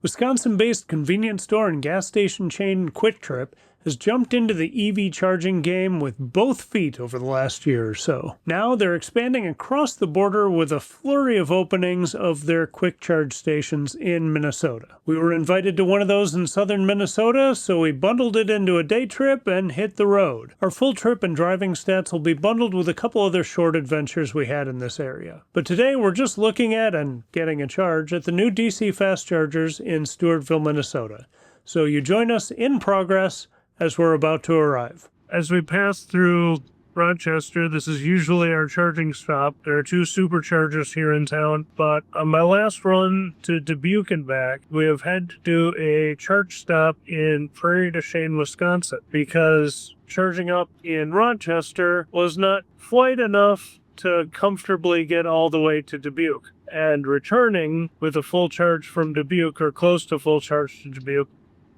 Wisconsin-based convenience store and gas station chain Kwik Trip has jumped into the EV charging game with both feet over the last year or so. Now they're expanding across the border with a flurry of openings of their Kwik Charge stations in Minnesota. We were invited to one of those in southern Minnesota, so we bundled it into a day trip and hit the road. Our full trip and driving stats will be bundled with a couple other short adventures we had in this area. But today we're just looking at and getting a charge at the new DC fast chargers in Stewartville, Minnesota. So you join us in progress as we're about to arrive. As we pass through Rochester, this is usually our charging stop. There are 2 superchargers here in town, but on my last run to Dubuque and back, we have had to do a charge stop in Prairie du Chien, Wisconsin, because charging up in Rochester was not quite enough to comfortably get all the way to Dubuque. And returning with a full charge from Dubuque, or close to full charge to Dubuque,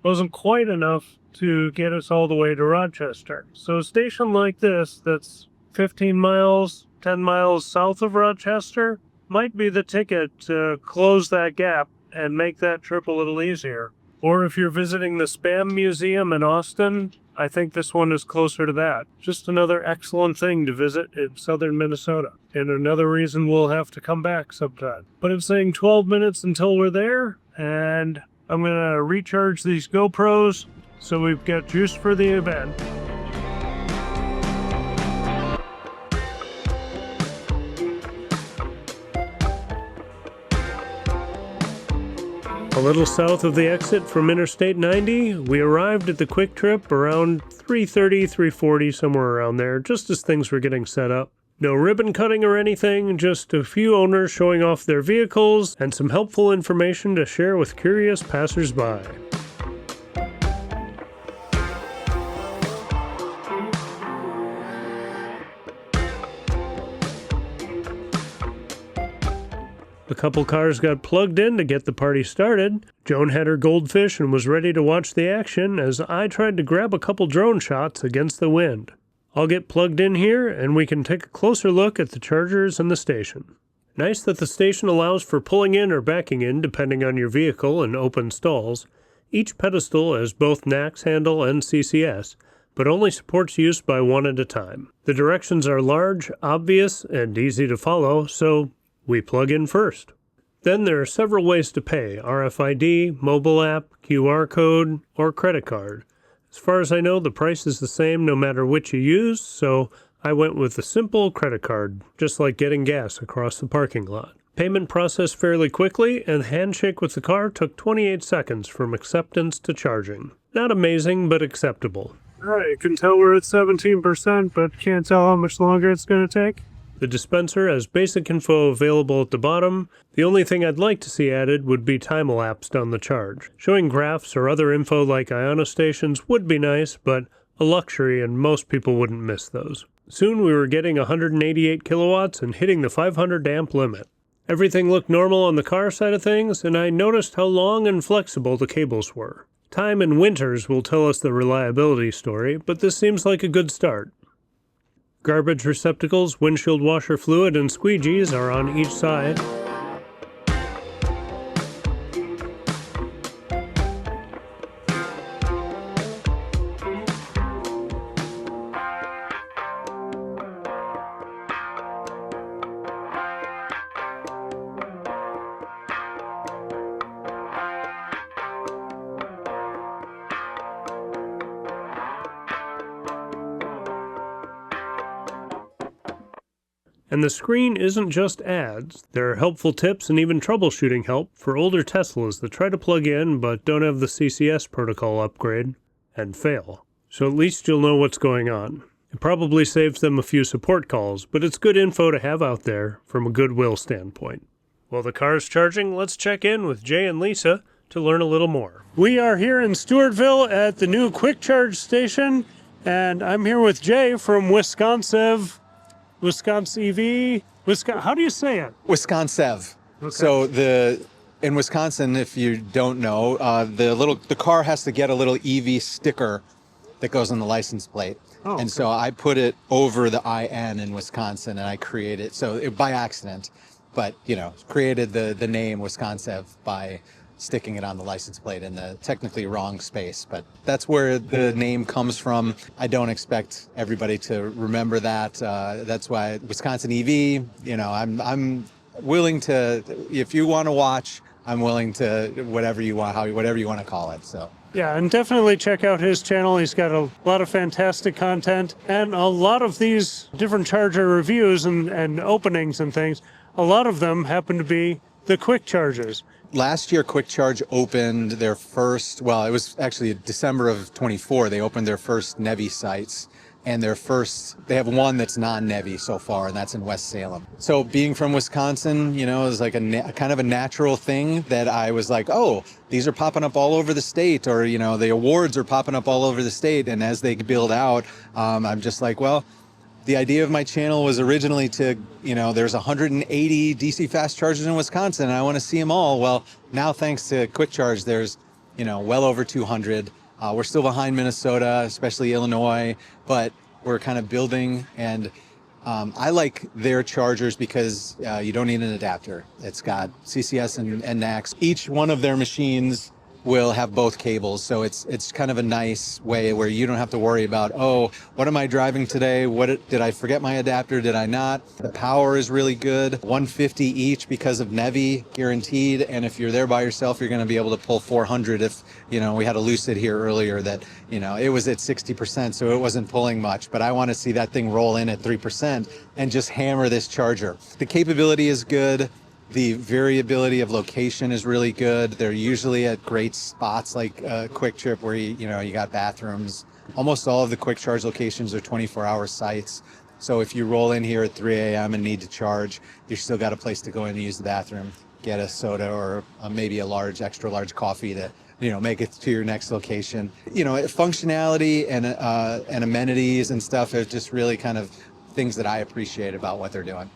wasn't quite enough to get us all the way to Rochester. So a station like this that's 15 miles, 10 miles south of Rochester might be the ticket to close that gap and make that trip a little easier. Or if you're visiting the Spam Museum in Austin, I think this one is closer to that. Just another excellent thing to visit in southern Minnesota. And another reason we'll have to come back sometime. But it's saying 12 minutes until we're there, and I'm going to recharge these GoPros so we've got juice for the event. A little south of the exit from Interstate 90, we arrived at the Kwik Trip around 3:30, 3:40, somewhere around there, just as things were getting set up. No ribbon cutting or anything, just a few owners showing off their vehicles and some helpful information to share with curious passers-by. A couple cars got plugged in to get the party started. Joan had her goldfish and was ready to watch the action as I tried to grab a couple drone shots against the wind. I'll get plugged in here and we can take a closer look at the chargers and the station. Nice that the station allows for pulling in or backing in depending on your vehicle and open stalls. Each pedestal has both NACS handle and CCS, but only supports use by one at a time. The directions are large, obvious, and easy to follow, so we plug in first. Then there are several ways to pay: RFID, mobile app, QR code, or credit card. As far as I know, the price is the same no matter which you use, so I went with the simple credit card, just like getting gas across the parking lot. Payment processed fairly quickly, and the handshake with the car took 28 seconds from acceptance to charging. Not amazing, but acceptable. Alright, you can tell we're at 17%, but can't tell how much longer it's going to take. The dispenser has basic info available at the bottom. The only thing I'd like to see added would be time-elapsed on the charge. Showing graphs or other info like Iona stations would be nice, but a luxury and most people wouldn't miss those. Soon we were getting 188 kilowatts and hitting the 500 amp limit. Everything looked normal on the car side of things, and I noticed how long and flexible the cables were. Time and winters will tell us the reliability story, but this seems like a good start. Garbage receptacles, windshield washer fluid, and squeegees are on each side. And the screen isn't just ads. There are helpful tips and even troubleshooting help for older Teslas that try to plug in but don't have the CCS protocol upgrade and fail. So at least you'll know what's going on. It probably saves them a few support calls, but it's good info to have out there from a goodwill standpoint. While the car's charging, let's check in with Jay and Lisa to learn a little more. We are here in Stewartville at the new Kwik Charge station, and I'm here with Jay from Wisconsin EV. How do you say it? Wisconsin. Okay. So in Wisconsin, if you don't know, the car has to get a little EV sticker that goes on the license plate. Oh, and okay. So I put it over the IN in Wisconsin, and I created by accident, but created the name Wisconsin by sticking it on the license plate in the technically wrong space. But that's where the name comes from. I don't expect everybody to remember that. That's why Wisconsin EV, you know, I'm willing to, if you want to watch, I'm willing to whatever you want, whatever you want to call it. So. Yeah, and definitely check out his channel. He's got a lot of fantastic content, and a lot of these different charger reviews and openings and things, a lot of them happen to be the Kwik Charges. Last year, Kwik Charge opened their first, well, it was actually December of 24, they opened their first NEVI sites. And they have one that's non-NEVI so far, and that's in West Salem. So being from Wisconsin, you know, is like a kind of a natural thing that I was like, oh, these are popping up all over the state, or, you know, the awards are popping up all over the state. And as they build out, I'm just like, well, the idea of my channel was originally to, you know, there's 180 DC fast chargers in Wisconsin, and I want to see them all. Well, now thanks to Kwik Charge, there's, you know, well over 200. We're still behind Minnesota, especially Illinois, but we're kind of building, and I like their chargers because you don't need an adapter. It's got CCS and NACS. Each one of their machines will have both cables, so it's kind of a nice way where you don't have to worry about, oh, what am I driving today? Did I forget my adapter? Did I not? The power is really good, 150 each because of NEVI guaranteed, and if you're there by yourself, you're going to be able to pull 400. If, you know, we had a Lucid here earlier that, you know, it was at 60%, so it wasn't pulling much, but I want to see that thing roll in at 3% and just hammer this charger. The capability is good. The variability of location is really good. They're usually at great spots like Kwik Trip where you got bathrooms. Almost all of the Kwik Charge locations are 24-hour sites. So if you roll in here at 3 a.m. and need to charge, you've still got a place to go in and use the bathroom, get a soda or maybe a extra large coffee to, you know, make it to your next location. You know, functionality and amenities and stuff are just really kind of things that I appreciate about what they're doing.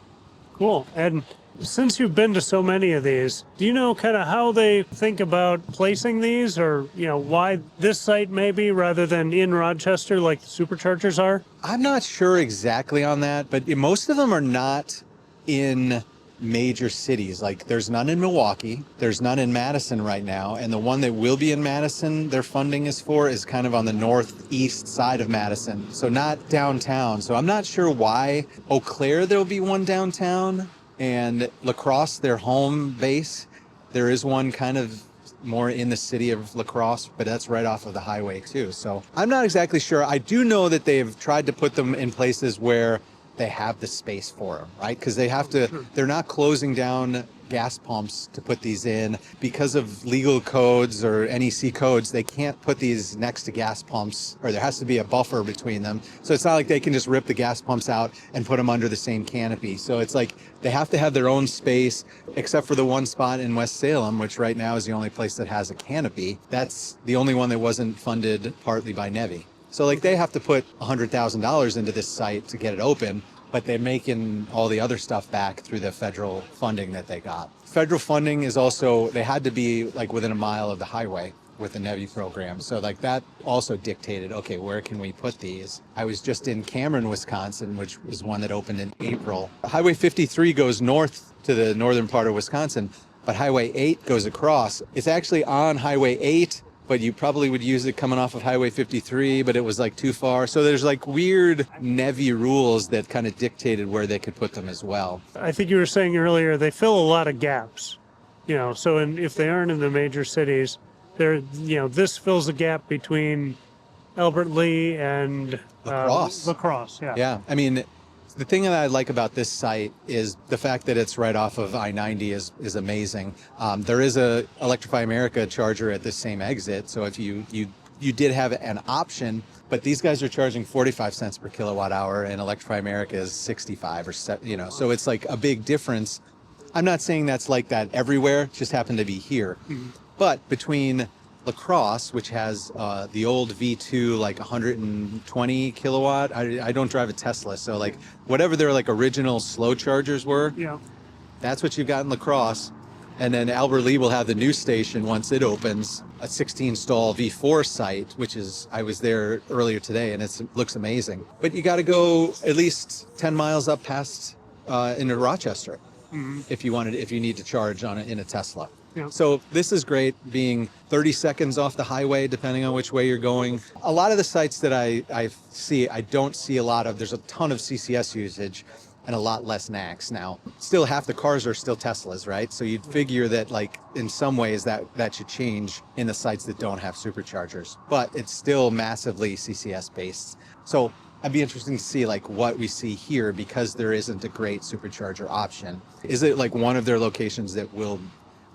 Cool. And since you've been to so many of these, do you know kind of how they think about placing these, or, you know, why this site maybe rather than in Rochester like the superchargers are? I'm not sure exactly on that, but most of them are not in major cities. Like there's none in Milwaukee, there's none in Madison right now, and the one that will be in Madison, their funding is for, is kind of on the northeast side of Madison, so not downtown. So I'm not sure why. Eau Claire, there'll be one downtown. And La Crosse, their home base, there is one kind of more in the city of La Crosse, but that's right off of the highway too. So I'm not exactly sure. I do know that they've tried to put them in places where they have the space for them, right? Because they're not closing down gas pumps to put these in because of legal codes or NEC codes. They can't put these next to gas pumps, or there has to be a buffer between them. So it's not like they can just rip the gas pumps out and put them under the same canopy. So it's like they have to have their own space, except for the one spot in West Salem, which right now is the only place that has a canopy. That's the only one that wasn't funded partly by NEVI. So like they have to put $100,000 into this site to get it open, but they're making all the other stuff back through the federal funding that they got. Federal funding is also, they had to be like within a mile of the highway with the NEVI program. So like that also dictated, okay, where can we put these? I was just in Cameron, Wisconsin, which was one that opened in April. Highway 53 goes north to the northern part of Wisconsin, but Highway 8 goes across. It's actually on Highway 8, but you probably would use it coming off of Highway 53, but it was like too far. So there's like weird NEVI rules that kind of dictated where they could put them as well. I think you were saying earlier, they fill a lot of gaps, you know, so if they aren't in the major cities, this fills a gap between Albert Lee and La Crosse. Yeah. I mean, the thing that I like about this site is the fact that it's right off of I-90 is amazing. There is a Electrify America charger at the same exit, so if you did have an option, but these guys are charging 45 cents per kilowatt hour, and Electrify America is 65 or so it's like a big difference. I'm not saying that's like that everywhere, it just happened to be here. Mm-hmm. But between La Crosse, which has the old V2, like 120 kilowatt. I don't drive a Tesla, so like whatever their like original slow chargers were, that's what you've got in La Crosse. And then Albert Lee will have the new station once it opens, a 16 stall V4 site, which is, I was there earlier today and it looks amazing. But you got to go at least 10 miles up past into Rochester if you need to charge in a Tesla. Yeah. So this is great, being 30 seconds off the highway, depending on which way you're going. A lot of the sites that I see, I don't see a lot of. There's a ton of CCS usage and a lot less NACS now. Still, half the cars are still Teslas, right? So you'd figure that, like, in some ways that should change in the sites that don't have superchargers, but it's still massively CCS based. So I'd be interested to see like what we see here, because there isn't a great supercharger option. Is it like one of their locations that will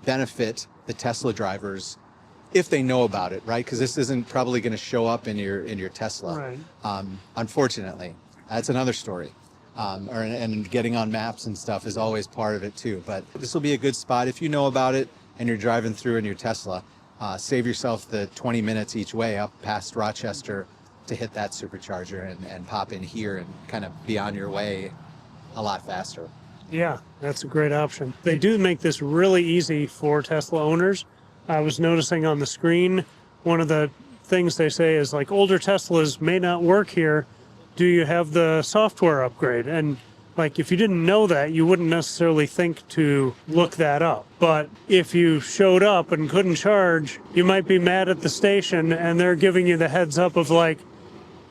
benefit the Tesla drivers if they know about it, right? Because this isn't probably going to show up in your Tesla. Right. Unfortunately, that's another story. And getting on maps and stuff is always part of it too. But this will be a good spot if you know about it and you're driving through in your Tesla. Save yourself the 20 minutes each way up past Rochester to hit that supercharger and pop in here and kind of be on your way a lot faster. Yeah, that's a great option. They do make this really easy for Tesla owners. I was noticing on the screen, one of the things they say is like, older Teslas may not work here. Do you have the software upgrade? And like, if you didn't know that, you wouldn't necessarily think to look that up. But if you showed up and couldn't charge, you might be mad at the station and they're giving you the heads up of like,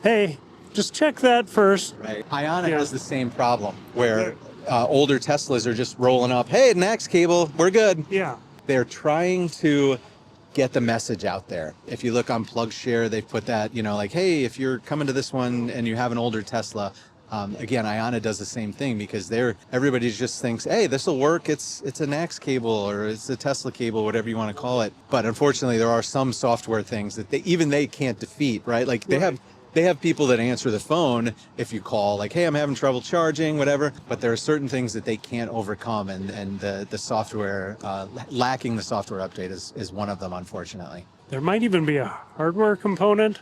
hey, just check that first. Right. Ioniq has the same problem where older Teslas are just rolling up, hey, NACS cable, we're good. Yeah. They're trying to get the message out there. If you look on PlugShare, they've put that, like, hey, if you're coming to this one and you have an older Tesla, again, Ioniq does the same thing, because everybody just thinks, hey, this will work. It's a NACS cable or it's a Tesla cable, whatever you want to call it. But unfortunately, there are some software things that they can't defeat, right? Like they have people that answer the phone if you call, like, hey, I'm having trouble charging, whatever. But there are certain things that they can't overcome, and the software, lacking the software update is one of them, unfortunately. There might even be a hardware component.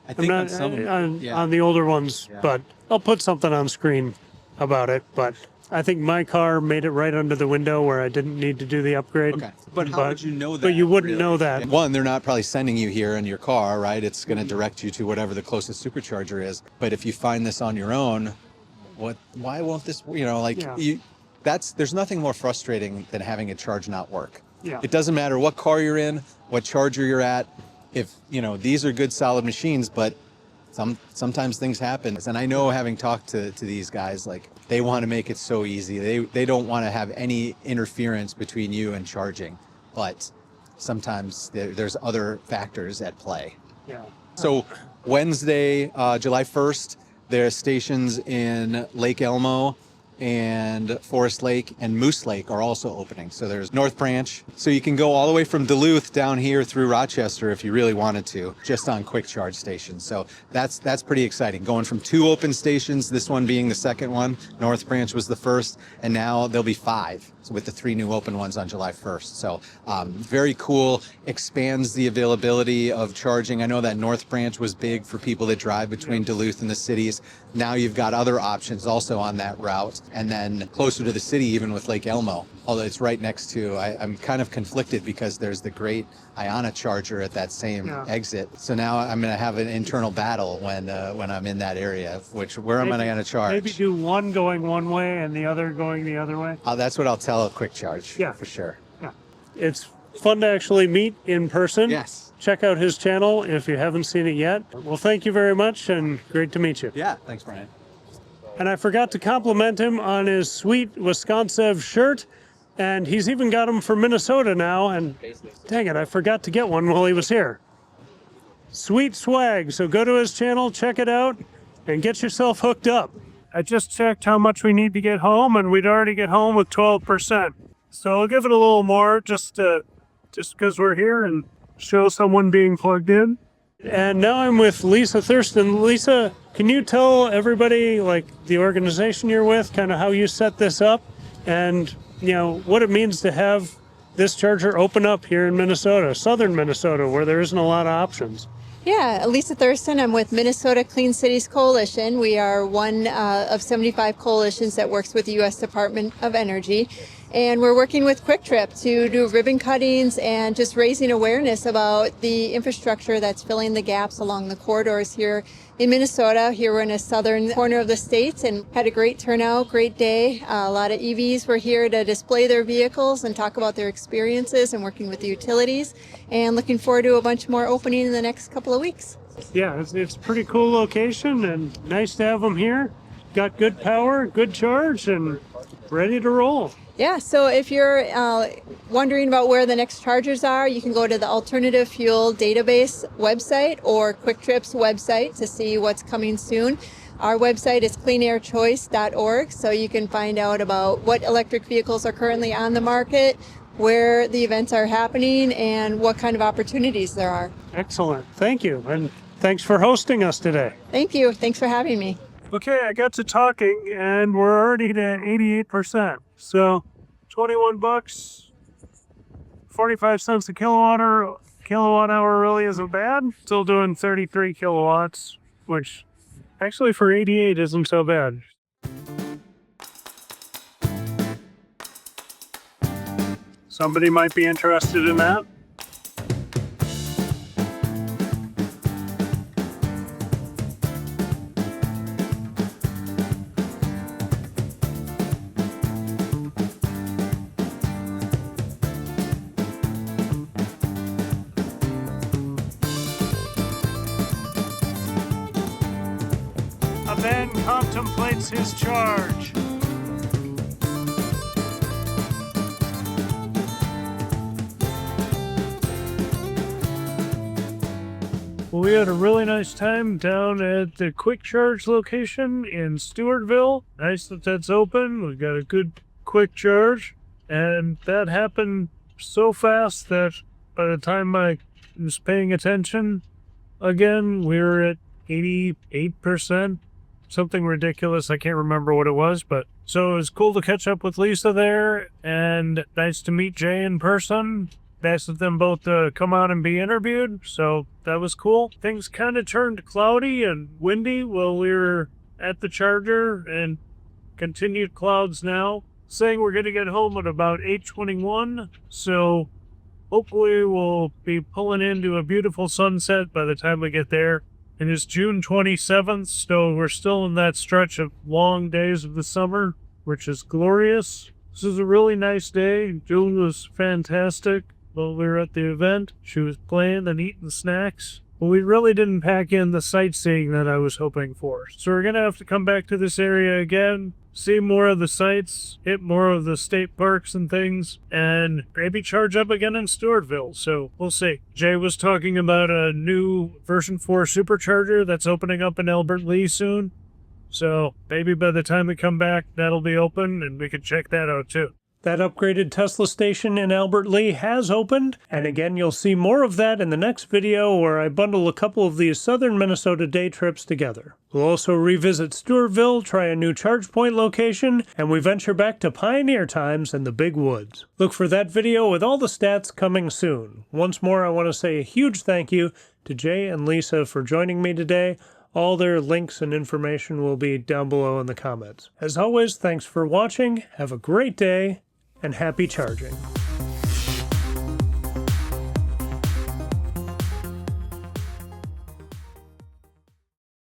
I think on the older ones, but I'll put something on screen about it. But I think my car made it right under the window where I didn't need to do the upgrade. Okay. But how would you know that? But you wouldn't know that. One, they're not probably sending you here in your car, right? It's going to direct you to whatever the closest supercharger is. But if you find this on your own, why won't this, there's nothing more frustrating than having a charge not work. Yeah. It doesn't matter what car you're in, what charger you're at. If, these are good solid machines, but sometimes things happen. And I know, having talked to these guys, like, they want to make it so easy. They don't want to have any interference between you and charging, but sometimes there's other factors at play. Yeah. So Wednesday, July 1st, there are stations in Lake Elmo and Forest Lake and Moose Lake are also opening. So there's North Branch. So you can go all the way from Duluth down here through Rochester if you really wanted to, just on Kwik Charge stations. So that's pretty exciting. Going from 2 open stations, this one being the second one. North Branch was the first, and now there'll be 5 with the 3 new open ones on July 1st. So very cool, expands the availability of charging. I know that North Branch was big for people that drive between Duluth and the cities. Now you've got other options also on that route. And then closer to the city, even with Lake Elmo, although it's right next to, I'm kind of conflicted because there's the great Ioniq charger at that same exit. So now I'm going to have an internal battle when I'm in that area, where am I going to charge? Maybe do one going one way and the other going the other way. That's what I'll tell a Kwik Charge. Yeah, for sure. Yeah, it's fun to actually meet in person. Yes. Check out his channel if you haven't seen it yet. Well, thank you very much, and great to meet you. Yeah, thanks, Brian. And I forgot to compliment him on his sweet Wisconsin shirt, and he's even got them for Minnesota now, and dang it, I forgot to get one while he was here. Sweet swag, so go to his channel, check it out, and get yourself hooked up. I just checked how much we need to get home, and we'd already get home with 12%. So I'll give it a little more just because we're here and show someone being plugged in. And now I'm with Lisa Thurstin. Lisa, can you tell everybody, like, the organization you're with, kind of how you set this up, and what it means to have this charger open up here in Minnesota, southern Minnesota, where there isn't a lot of options? Yeah, Lisa Thurstin. I'm with Minnesota Clean Cities Coalition. We are one of 75 coalitions that works with the U.S. Department of Energy. And we're working with Kwik Trip to do ribbon cuttings and just raising awareness about the infrastructure that's filling the gaps along the corridors here in Minnesota. Here we're in a southern corner of the state and had a great turnout, great day. A lot of EVs were here to display their vehicles and talk about their experiences and working with the utilities. And looking forward to a bunch more opening in the next couple of weeks. Yeah, it's a pretty cool location and nice to have them here. Got good power, good charge, and ready to roll. Yeah, so if you're wondering about where the next chargers are, you can go to the Alternative Fuel Database website or Kwik Trip's website to see what's coming soon. Our website is cleanairchoice.org, so you can find out about what electric vehicles are currently on the market, where the events are happening, and what kind of opportunities there are. Excellent. Thank you. And thanks for hosting us today. Thank you. Thanks for having me. Okay, I got to talking and we're already at 88%. So 21 bucks, 45 cents a kilowatt hour really isn't bad. Still doing 33 kilowatts, which actually for 88 isn't so bad. Somebody might be interested in that. A man contemplates his charge. Well, we had a really nice time down at the Kwik Charge location in Stewartville. Nice that that's open. We got a good Kwik Charge, and that happened so fast that by the time I was paying attention again, we were at 88%. Something ridiculous. I can't remember what it was, but so it was cool to catch up with Lisa there, and nice to meet Jay in person. Nice of them both to come out and be interviewed, so that was cool. Things kind of turned cloudy and windy while we were at the charger, and continued clouds now, saying we're going to get home at about 8:21, so hopefully we'll be pulling into a beautiful sunset by the time we get there. And it's June 27th, so we're still in that stretch of long days of the summer, which is glorious. This is a really nice day. Julie was fantastic while we were at the event. She was playing and eating snacks. But we really didn't pack in the sightseeing that I was hoping for. So we're going to have to come back to this area again, see more of the sights, hit more of the state parks and things, and maybe charge up again in Stewartville. So we'll see. Jay was talking about a new version 4 supercharger that's opening up in Albert Lea soon. So maybe by the time we come back, that'll be open and we can check that out too. That upgraded Tesla station in Albert Lea has opened, and again you'll see more of that in the next video where I bundle a couple of these southern Minnesota day trips together. We'll also revisit Stewartville, try a new charge point location, and we venture back to pioneer times in the big woods. Look for that video with all the stats coming soon. Once more I want to say a huge thank you to Jay and Lisa for joining me today. All their links and information will be down below in the comments. As always, thanks for watching, have a great day, and happy charging.